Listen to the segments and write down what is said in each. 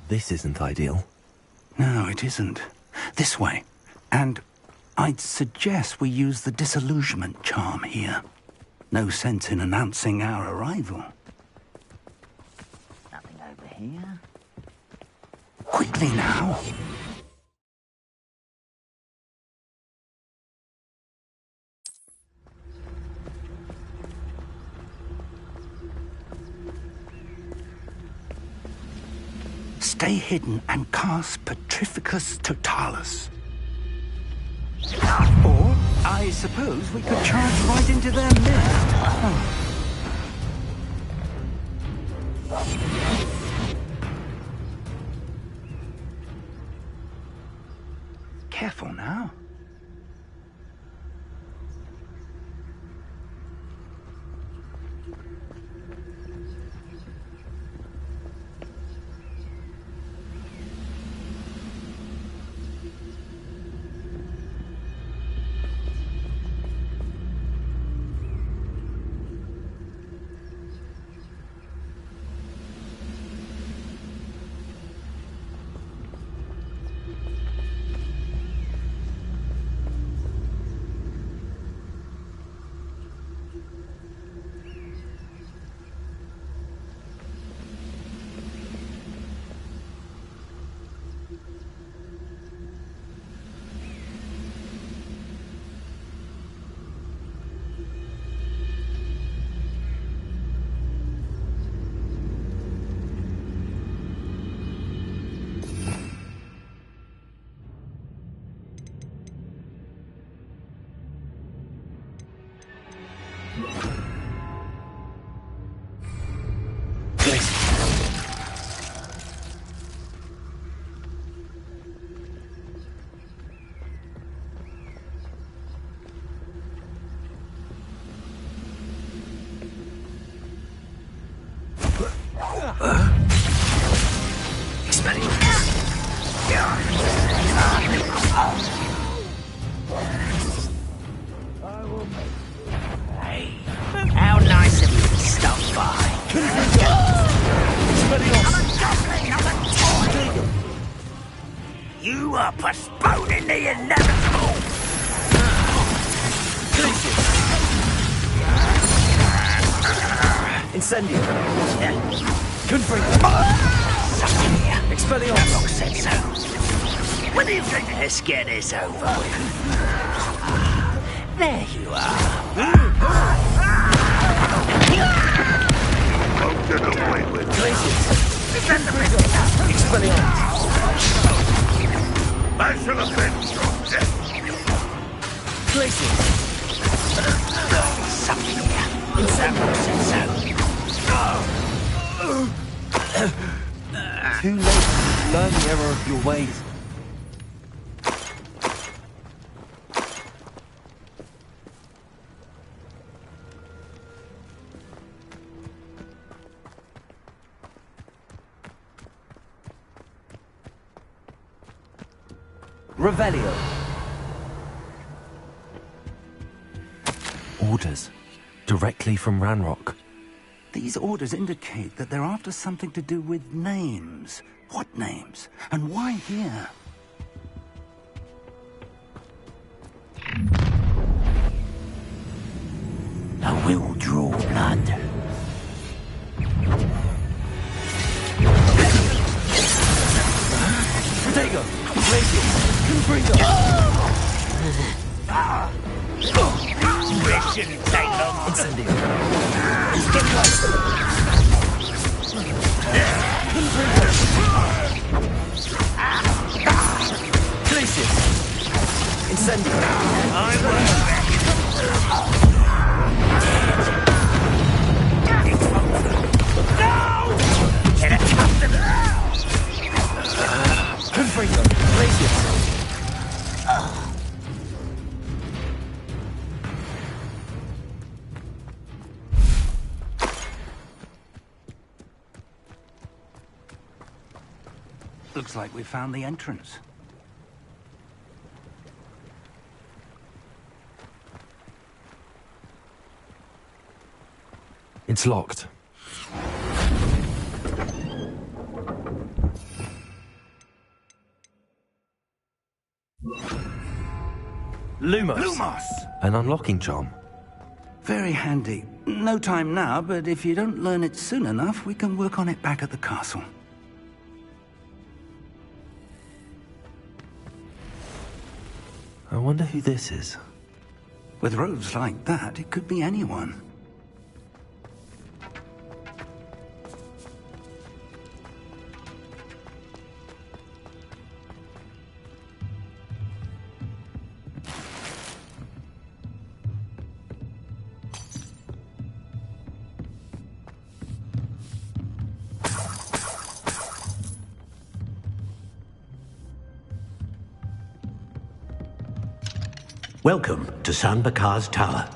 This isn't ideal. No, it isn't. This way. And I'd suggest we use the disillusionment charm here. No sense in announcing our arrival. Nothing over here. Quickly now. Stay hidden and cast Petrificus Totalis. Or, I suppose we could charge right into their midst. Careful now. How nice of you to stop by. I'm a toy. You are postponing the inevitable. Incendio. Confirm. Expelliarmus. Doc said so. When do you think let's get this over with? There you are. Don't get away with it. Expelliarmus. I shall avenge your death. Places. Something here. Incendio said so. Too late to learn the error of your ways. Revelio. Orders. Directly from Ranrock. These orders indicate that they're after something to do with names. What names? And why here? I will draw blood. Protego. Glacius. Confringo. It shouldn't take long. Incendio. Glacius. Incendio. I will. Confringo. Glacius. Looks like we found the entrance. It's locked. Lumos. Lumos! An unlocking charm. Very handy. No time now, but if you don't learn it soon enough, we can work on it back at the castle. I wonder who this is. With robes like that, it could be anyone. Welcome to San Bakar's tower.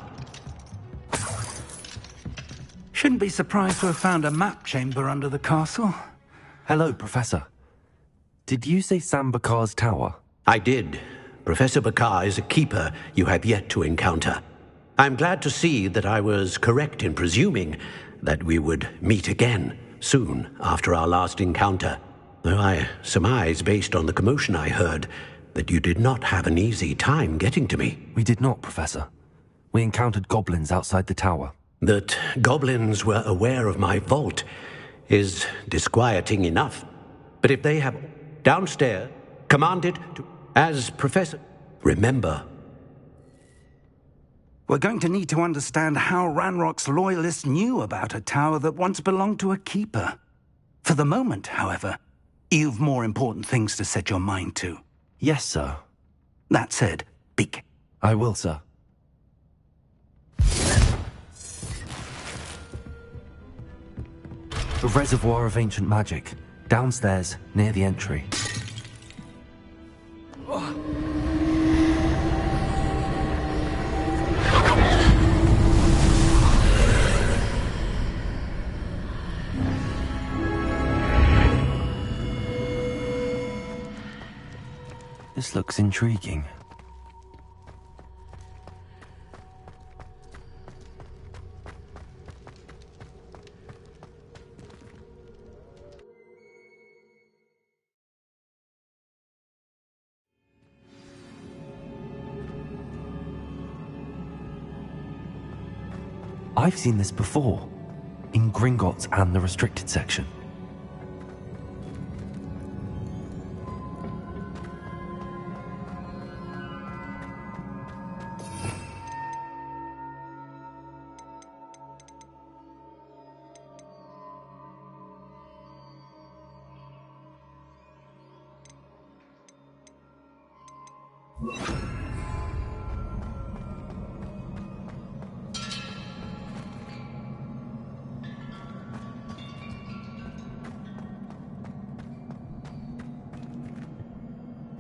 Shouldn't be surprised to have found a map chamber under the castle. Hello, Professor. Did you say Sam Bakar's tower? I did. Professor Bakar is a keeper you have yet to encounter. I'm glad to see that I was correct in presuming that we would meet again soon after our last encounter. Though I surmise, based on the commotion I heard, that you did not have an easy time getting to me. We did not, Professor. We encountered goblins outside the tower. That goblins were aware of my vault is disquieting enough. But if they have downstairs commanded to... As Professor... Remember... We're going to need to understand how Ranrock's loyalists knew about a tower that once belonged to a keeper. For the moment, however, you've more important things to set your mind to. Yes, sir. That said, speak. I will, sir. The reservoir of ancient magic, downstairs, near the entry. This looks intriguing. I've seen this before, in Gringotts and the restricted section.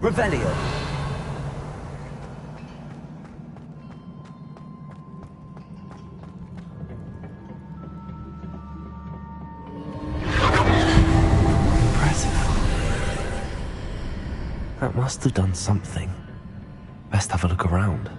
Revelio. Impressive. That must have done something. Best have a look around.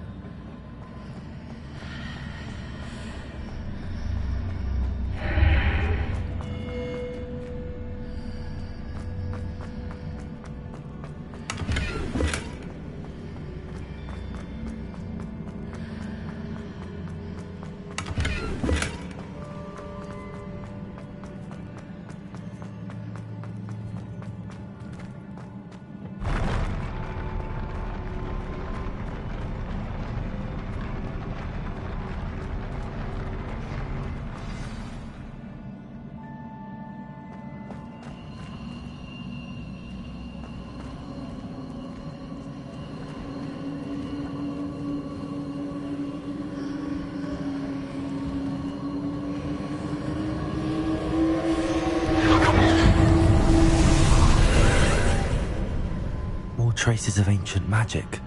Traces of ancient magic.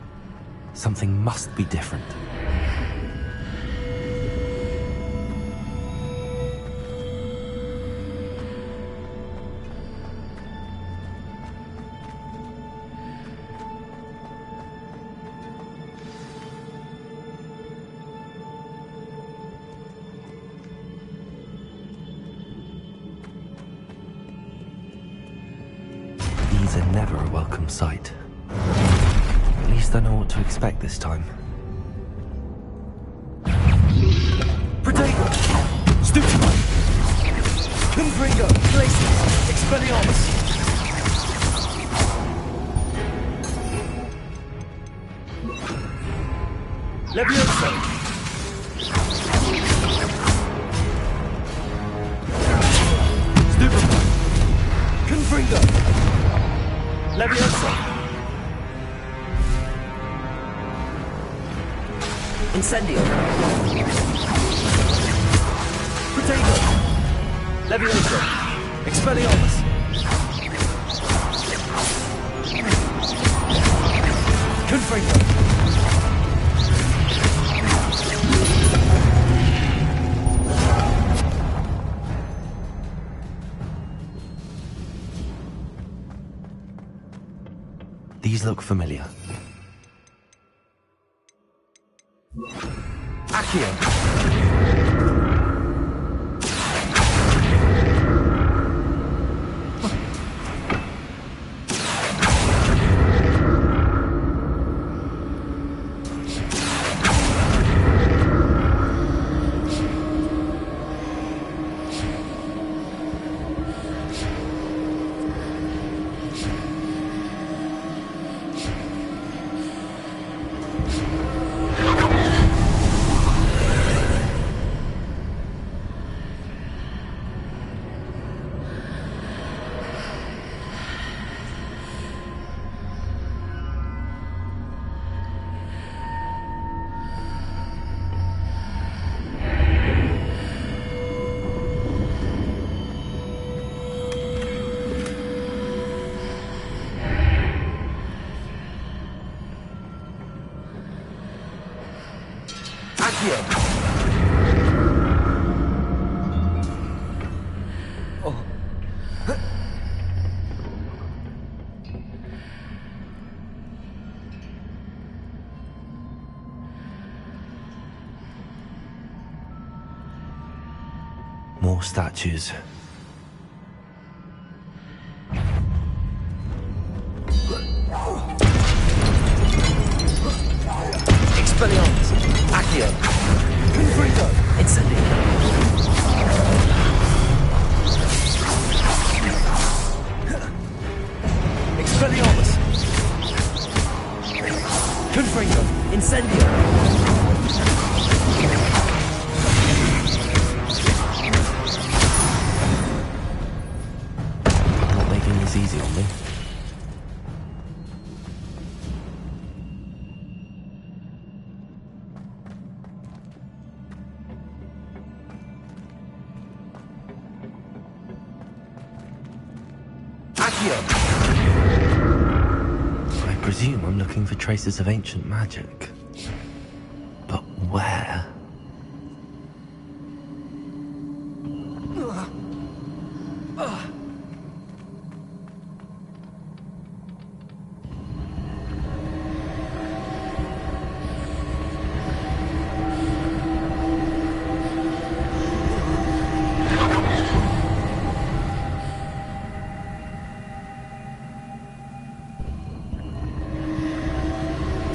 Something must be different. These are never a welcome sight. At least I know what to expect this time. Protego! Stupefy! Confringo! Glacius! Expelliarmus! Levioso! Stupefy! Confringo! Levioso! Incendio! Protego! Levioso! Expelliarmus! Confringo! These look familiar. Accio! Accio! Oh. More statues. Expelliarmus! Accio! Confringo! Incendio! Expelliarmus! Confringo! Incendio! Not making this easy on me. Accio! I presume I'm looking for traces of ancient magic. But where?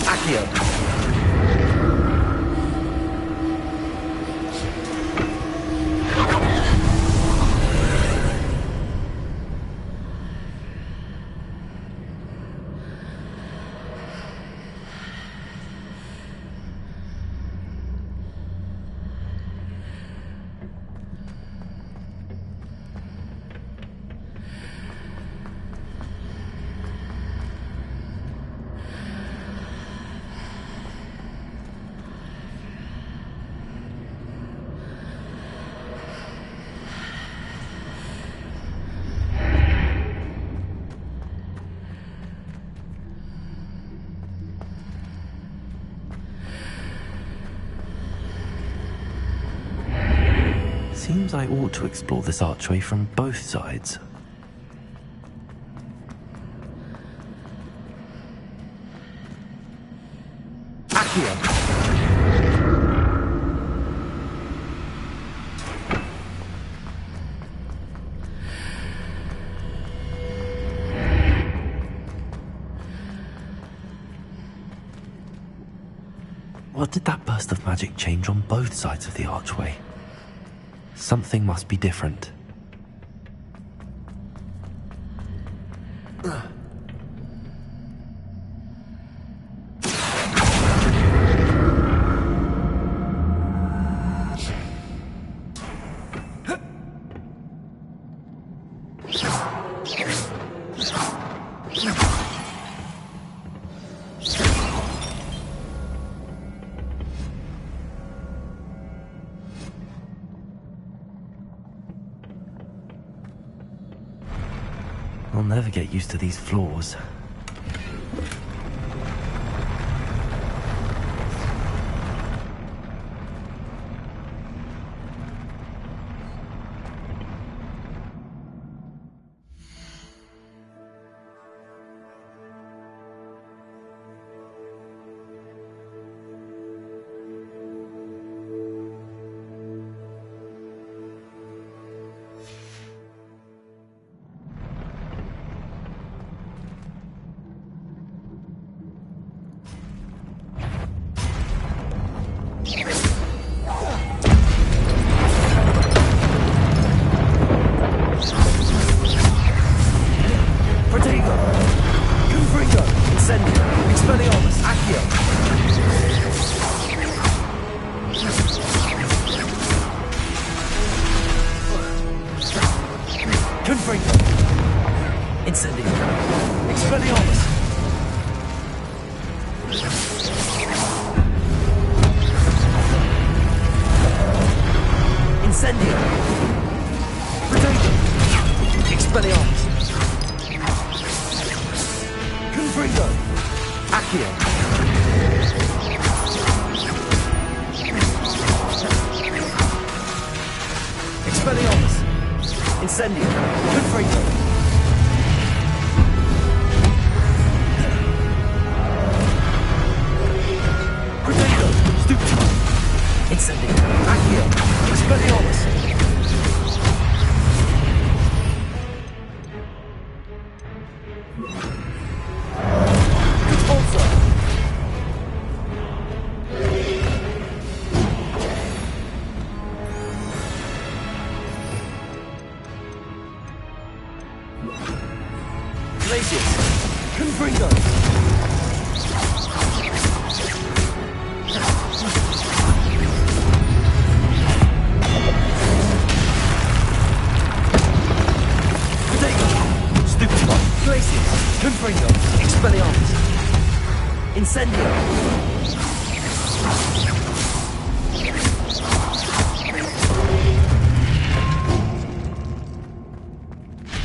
Accio! Seems I ought to explore this archway from both sides. Accio! What did that burst of magic change on both sides of the archway? Something must be different. I'll never get used to these floors.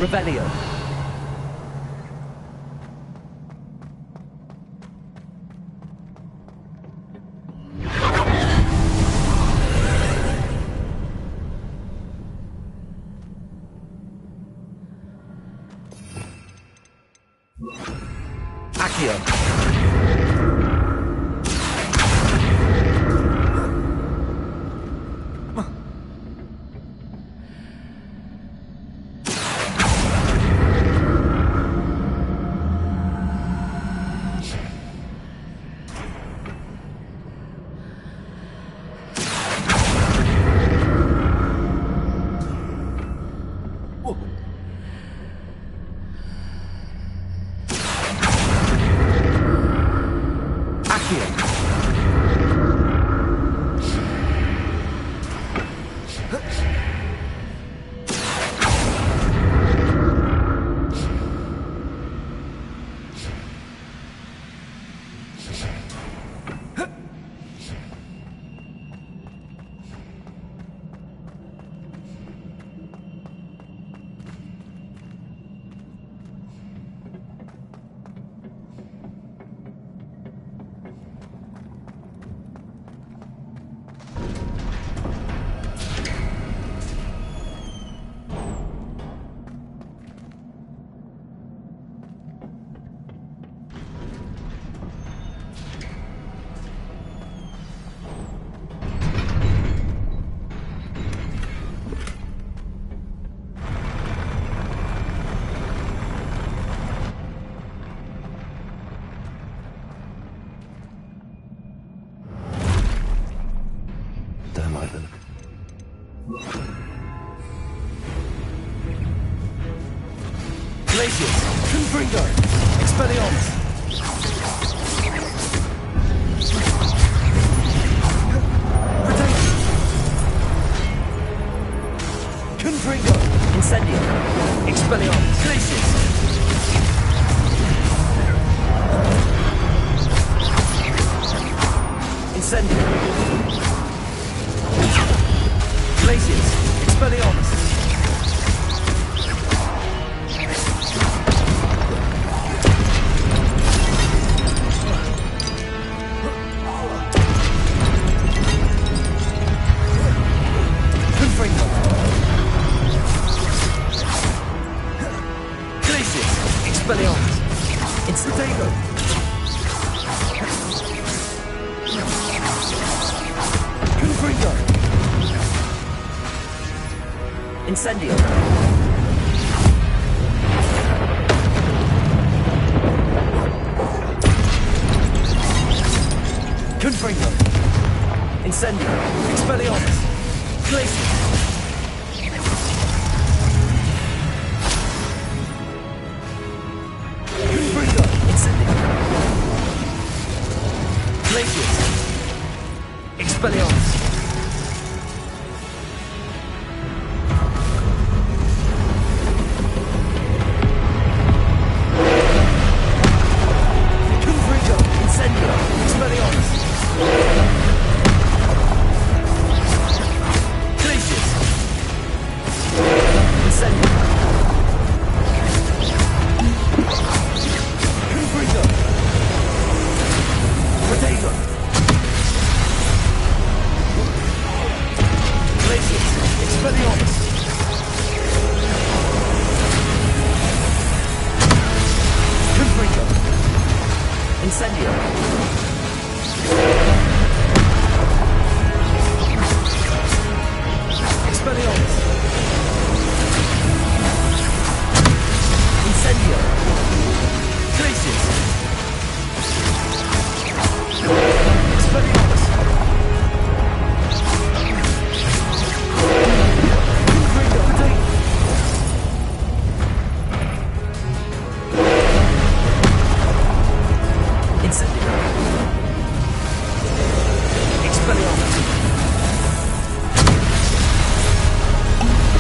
Revelio. Don't like them. Confringo! Expelliarmus! Protego! Confringo! Incendio! Expelliarmus! Glacius! Incendio! Glacius! Expelliarmus! Confringo! Glacius! Expelliarmus! Instantego! Confringo! Incendio! Confringo! Incendio! Expelliarmus! Glacius! Confringo! Incendio! Glacius! Expelliarmus! Confringo! Incendio! Expelliarmus! Glacius! Incendio! Confringo! Protego! Glacius! Expelliarmus! Confringo! Incendio! Expelliarmus! Incendio! Glacius! Expelliarmus! Confringo! Protego! Incendio! Expelliarmus!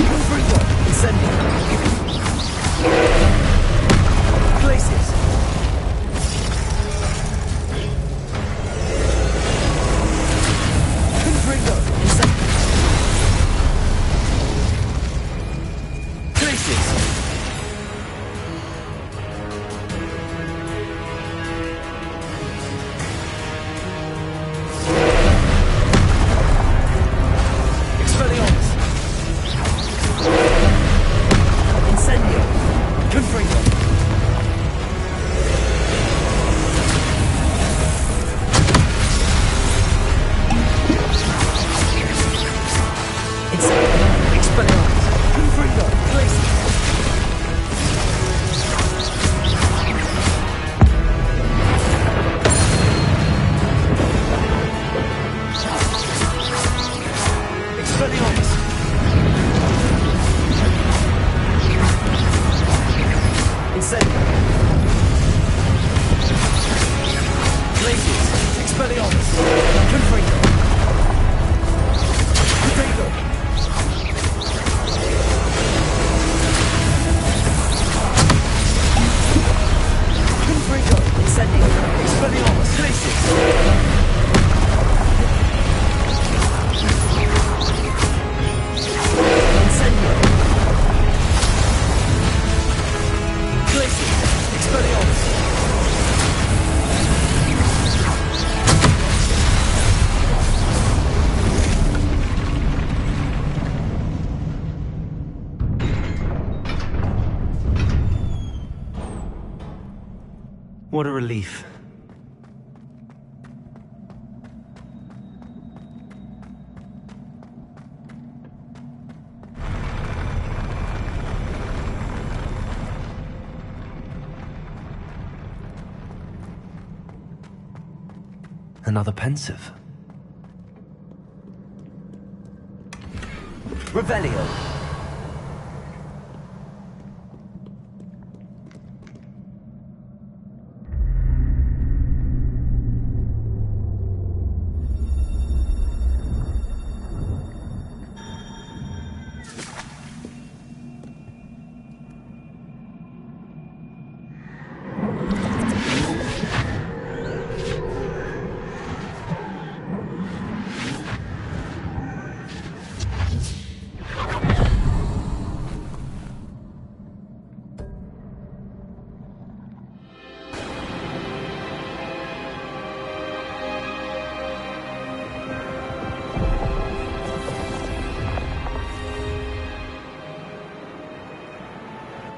Confringo! Incendio! Glacius! Confringo! Incendio! Glacius! Expelliarmus! Incendio! Confringo! Incendio! Expelliarmus! Confringo! Glacius! Expelliarmus! Incendio! Glacius! Expelliarmus! Confringo! Protego! Confringo! Incendio! Expelliarmus! Glacius! Incendio! Glacius! Expelliarmus! What a relief. Another pensive. Revelio!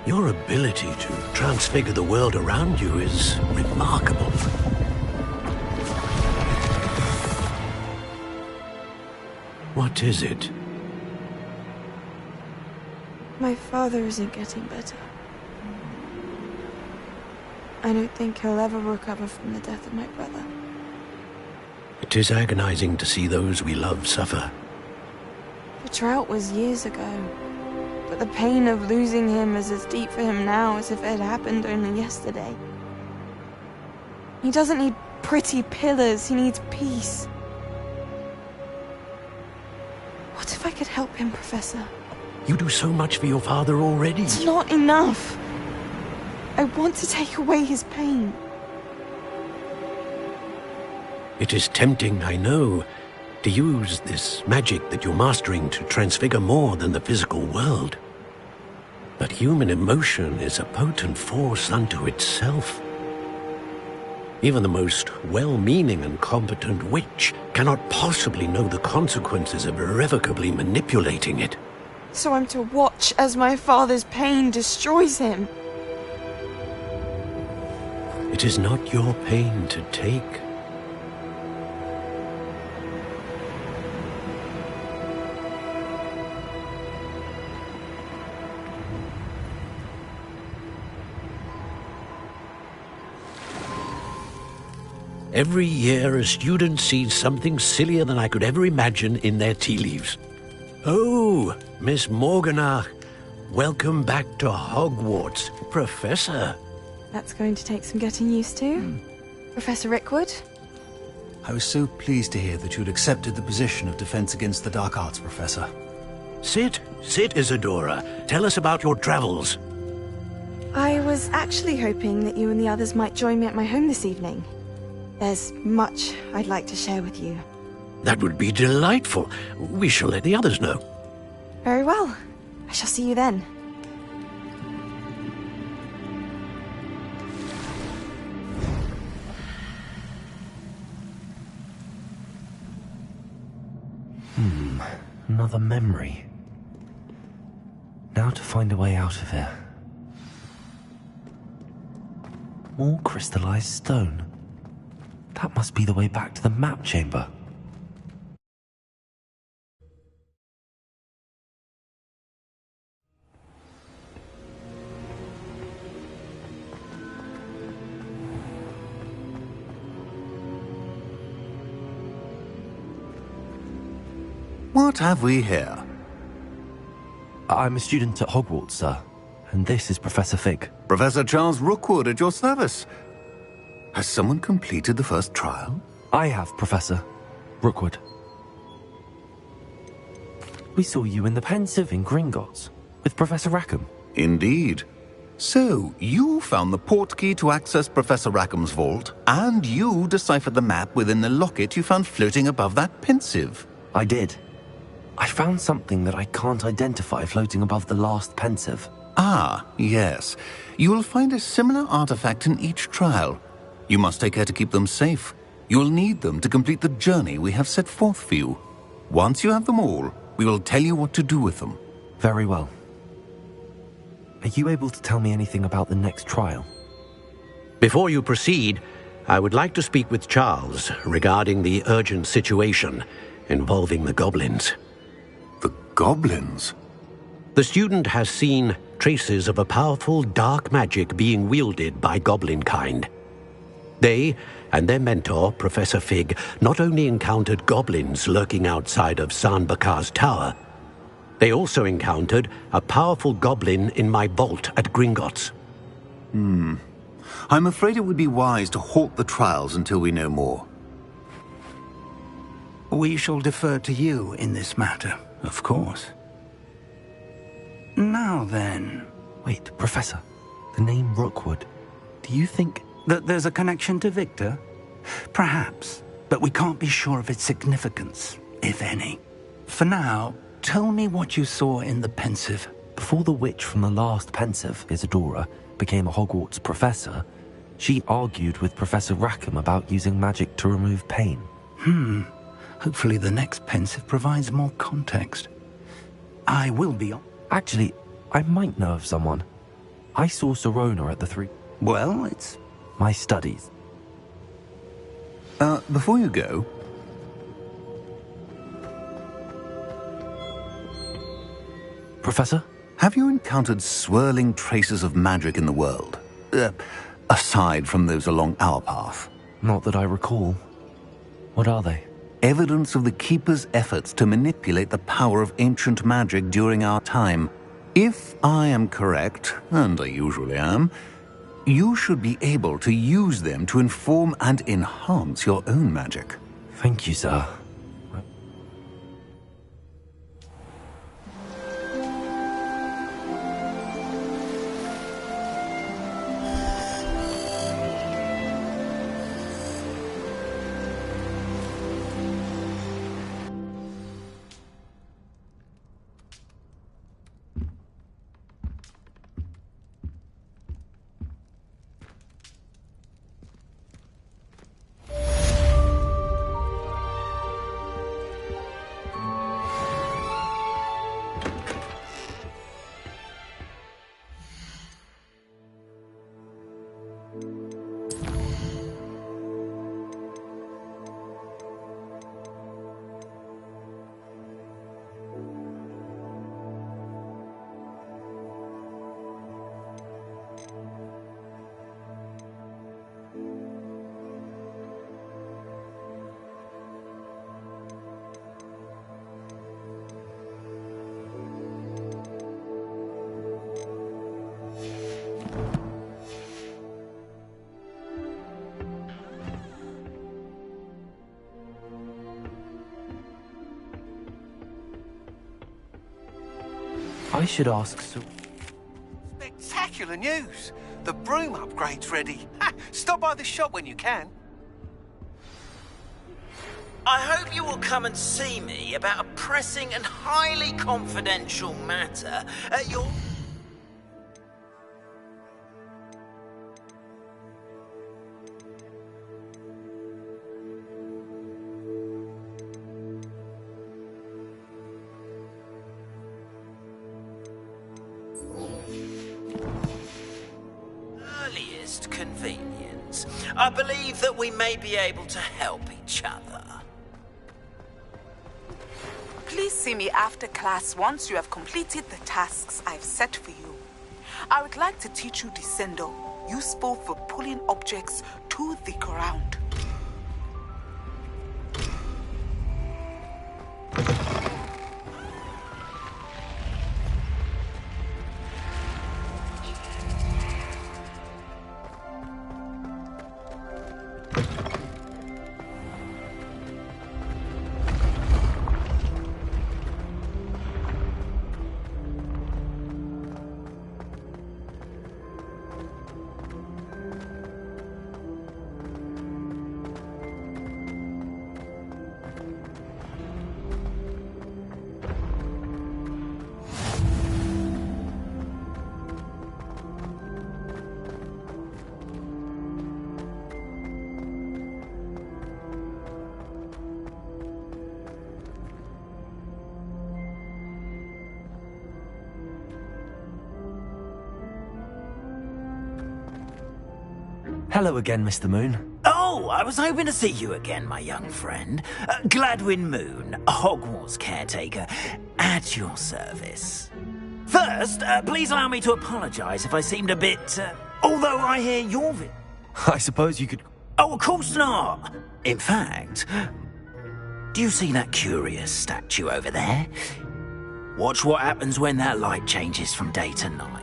Your ability to transfigure the world around you is remarkable. What is it? My father isn't getting better. I don't think he'll ever recover from the death of my brother. It is agonizing to see those we love suffer. The drought was years ago, but the pain of losing him is as deep for him now as if it had happened only yesterday. He doesn't need pretty pillars, he needs peace. What if I could help him, Professor? You do so much for your father already. It's not enough. I want to take away his pain. It is tempting, I know, to use this magic that you're mastering to transfigure more than the physical world. But human emotion is a potent force unto itself. Even the most well-meaning and competent witch cannot possibly know the consequences of irrevocably manipulating it. So I'm to watch as my father's pain destroys him. It is not your pain to take. Every year, a student sees something sillier than I could ever imagine in their tea leaves. Oh, Miss Morganach, welcome back to Hogwarts, Professor. That's going to take some getting used to. Professor Rickwood? I was so pleased to hear that you'd accepted the position of Defense Against the Dark Arts, Professor. Sit, Isadora. Tell us about your travels. I was actually hoping that you and the others might join me at my home this evening. There's much I'd like to share with you. That would be delightful. We shall let the others know. Very well. I shall see you then. Another memory. Now to find a way out of here. More crystallized stone. That must be the way back to the map chamber. What have we here? I'm a student at Hogwarts, sir, and this is Professor Fig. Professor Charles Rookwood at your service. Has someone completed the first trial? I have, Professor Rookwood. We saw you in the Pensive in Gringotts with Professor Rackham. Indeed. So, you found the portkey to access Professor Rackham's vault, and you deciphered the map within the locket you found floating above that Pensive. I did. I found something that I can't identify floating above the last Pensive. Ah, yes. You will find a similar artifact in each trial. You must take care to keep them safe. You will need them to complete the journey we have set forth for you. Once you have them all, we will tell you what to do with them. Very well. Are you able to tell me anything about the next trial? Before you proceed, I would like to speak with Charles regarding the urgent situation involving the goblins. The goblins? The student has seen traces of a powerful dark magic being wielded by goblin kind. They and their mentor, Professor Fig, not only encountered goblins lurking outside of San Bakar's tower, they also encountered a powerful goblin in my vault at Gringotts. I'm afraid it would be wise to halt the trials until we know more. We shall defer to you in this matter, of course. Now then... Wait, Professor. The name Rookwood. Do you think... that there's a connection to Victor? Perhaps, but we can't be sure of its significance, if any. For now, tell me what you saw in the Pensive. Before the witch from the last Pensive, Isadora, became a Hogwarts professor, she argued with Professor Rackham about using magic to remove pain. Hopefully the next Pensive provides more context. I will be on... Actually, I might know of someone. I saw Sirona at the three... Well, it's... my studies. Before you go... Professor? Have you encountered swirling traces of magic in the world? Aside from those along our path? Not that I recall. What are they? Evidence of the Keeper's efforts to manipulate the power of ancient magic during our time. If I am correct, and I usually am, you should be able to use them to inform and enhance your own magic. Thank you, sir. I should ask Spectacular news! The broom upgrade's ready. Ha! Stop by the shop when you can. I hope you will come and see me about a pressing and highly confidential matter at your... earliest convenience. I believe that we may be able to help each other. Please see me after class once you have completed the tasks I've set for you. I would like to teach you Descendo, useful for pulling objects to the ground. Hello again, Mr. Moon. Oh, I was hoping to see you again, my young friend. Gladwin Moon, Hogwarts caretaker, at your service. First, please allow me to apologize if I seemed a bit... although I hear you're... I suppose you could... Oh, of course not! In fact, do you see that curious statue over there? Watch what happens when that light changes from day to night.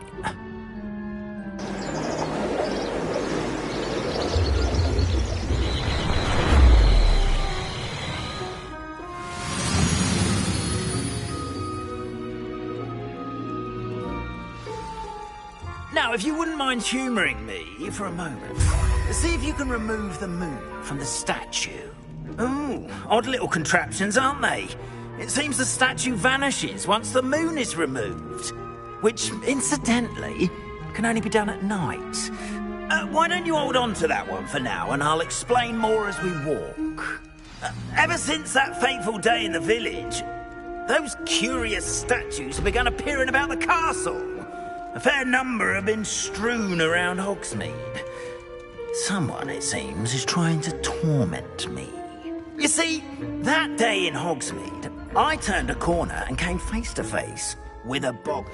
Now, if you wouldn't mind humouring me for a moment, see if you can remove the moon from the statue. Ooh, odd little contraptions, aren't they? It seems the statue vanishes once the moon is removed, which, incidentally, can only be done at night. Why don't you hold on to that one for now, and I'll explain more as we walk. Ever since that fateful day in the village, those curious statues have begun appearing about the castle. A fair number have been strewn around Hogsmeade. Someone, it seems, is trying to torment me. You see, that day in Hogsmeade, I turned a corner and came face to face with a bog.